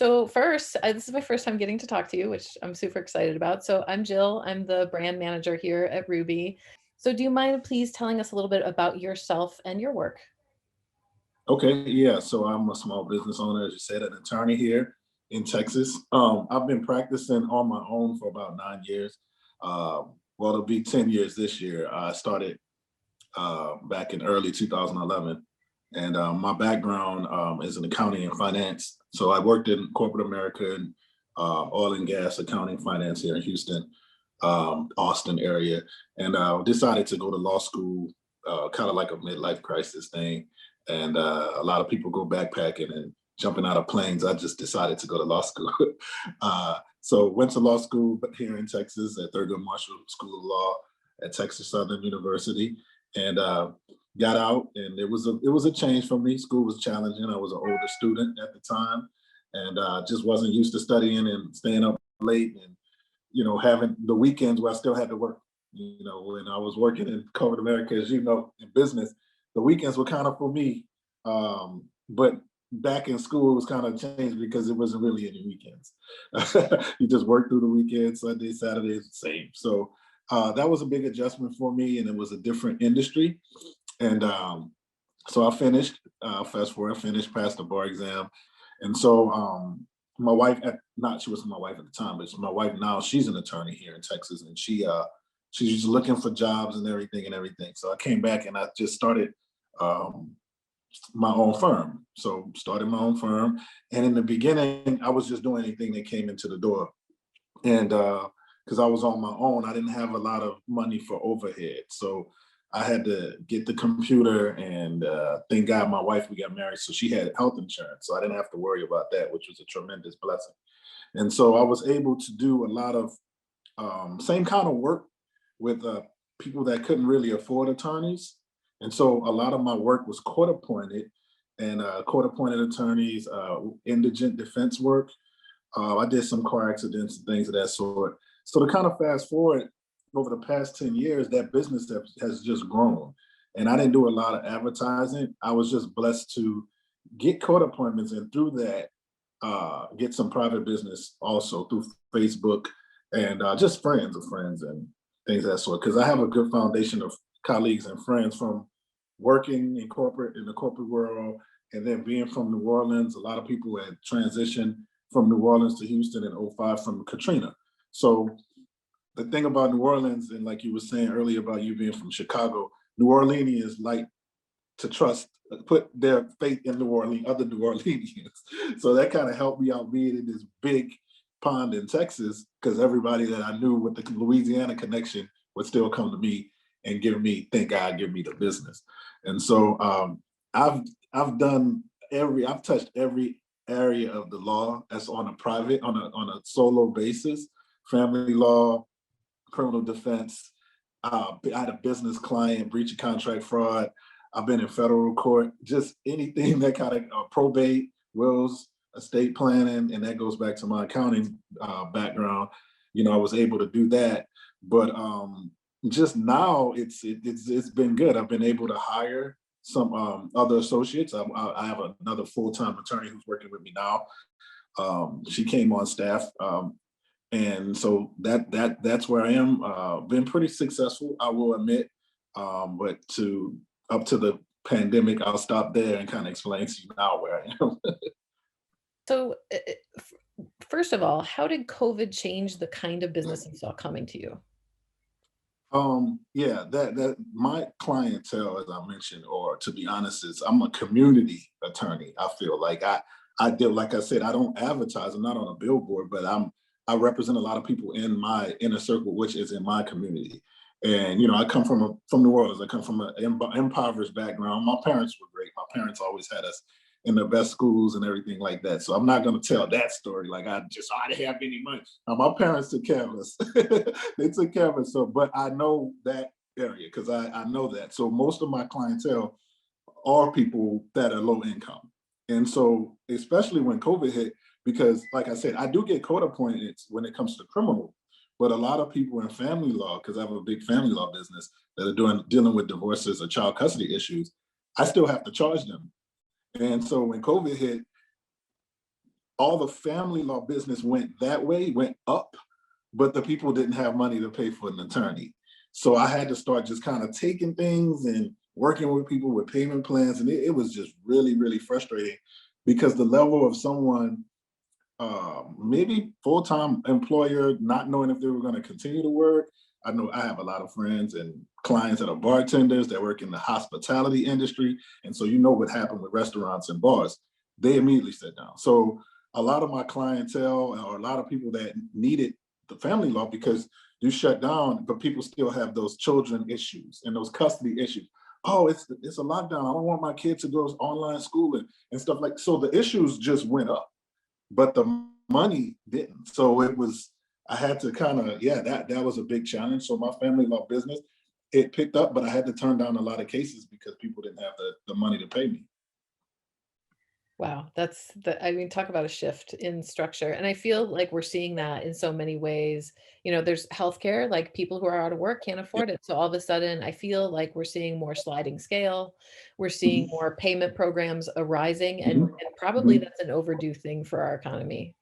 So first, this is my first time getting to talk to you, which I'm super excited about. So I'm Jill. I'm the brand manager here at Ruby. So do you mind please telling us a little bit about yourself and your work? Okay, yeah. So I'm a small business owner, as you said, an attorney here in Texas. I've been practicing on my own for about 9 years. Well, it'll be 10 years this year. I started back in early 2011, and my background is in accounting and finance. So I worked in corporate America and oil and gas accounting finance here in Houston, Austin area, and decided to go to law school, kind of like a midlife crisis thing. And a lot of people go backpacking and jumping out of planes. I just decided to go to law school. So went to law school here in Texas at Thurgood Marshall School of Law at Texas Southern University, and got out. And it was a change for me. School was challenging. I was an older student at the time, and just wasn't used to studying and staying up late, and having the weekends where I still had to work. When I was working in corporate America, as you know, in business, the weekends were kind of for me. But back in school, it was kind of changed because it wasn't really any weekends. You just work through the weekends, Sunday, Saturday, same. So that was a big adjustment for me, and it was a different industry. And so I finished, fast forward, I finished, passed the bar exam. And so my wife, not she wasn't my wife at the time, but my wife now, she's an attorney here in Texas, and she's just looking for jobs and everything. So I came back and I just started um, my own firm. So started my own firm, and in the beginning, I was just doing anything that came into the door, and because I was on my own, I didn't have a lot of money for overhead, so I had to get the computer, and thank God my wife, we got married, so she had health insurance, so I didn't have to worry about that, which was a tremendous blessing. And so I was able to do a lot of same kind of work with people that couldn't really afford attorneys. And so a lot of my work was court appointed, and court appointed attorneys, indigent defense work. I did some car accidents and things of that sort. So to kind of fast forward over the past 10 years, that business has just grown. And I didn't do a lot of advertising. I was just blessed to get court appointments, and through that, get some private business also through Facebook, and just friends of friends and things of that sort. Because I have a good foundation of colleagues and friends from working in the corporate world, and then being from New Orleans. A lot of people had transitioned from New Orleans to Houston in '05 from Katrina. So the thing about New Orleans, and like you were saying earlier about you being from Chicago, New Orleanians like to trust, put their faith in New Orleans, other New Orleanians. So that kind of helped me out being in this big pond in Texas, because everybody that I knew with the Louisiana connection would still come to me and thank God, give me the business. And so I've I've touched every area of the law that's on a solo basis: family law, criminal defense. I had a business client, breach of contract fraud. I've been in federal court, just anything that kind of probate, wills, estate planning, and that goes back to my accounting background. I was able to do that, but just now it's been good. I've been able to hire some other associates. I have another full-time attorney who's working with me now. She came on staff. And so that's where I am. Been pretty successful, I will admit. But to up to the pandemic, I'll stop there and kind of explain to you now where I am. So, first of all, how did COVID change the kind of business you saw coming to you? Yeah, that my clientele, as I mentioned, or to be honest, is I'm a community attorney. I feel like I do, like I said, I don't advertise. I'm not on a billboard, but I represent a lot of people in my inner circle, which is in my community. And I come from New Orleans. I come from an impoverished background. My parents were great. My parents always had us in the best schools and everything like that. So I'm not going to tell that story. Like I didn't have any money. Now, my parents took care of us. They took care of us. So, but I know that area because I know that. So most of my clientele are people that are low income. And so, especially when COVID hit, because like I said, I do get court appointed when it comes to criminal, but a lot of people in family law, because I have a big family law business that are dealing with divorces or child custody issues, I still have to charge them. And so when COVID hit, all the family law business went that way, went up, but the people didn't have money to pay for an attorney. So I had to start just kind of taking things and working with people with payment plans. And it was just really, really frustrating because the level of someone, maybe full-time employer, not knowing if they were going to continue to work. I know I have a lot of friends and clients that are bartenders that work in the hospitality industry. And so you know what happened with restaurants and bars. They immediately shut down. So a lot of my clientele or a lot of people that needed the family law because you shut down, but people still have those children issues and those custody issues. Oh, it's a lockdown. I don't want my kids to go to online schooling and stuff like so the issues just went up but the money didn't. So it was I had to kind of that was a big challenge. So my family law business it picked up, but I had to turn down a lot of cases because people didn't have the money to pay me. Wow, that's the I mean, talk about a shift in structure, and I feel like we're seeing that in so many ways. There's healthcare, like people who are out of work can't Yeah. afford it. So all of a sudden, I feel like we're seeing more sliding scale. We're seeing Mhm, more payment programs arising, and mhm, and probably mhm. that's an overdue thing for our economy.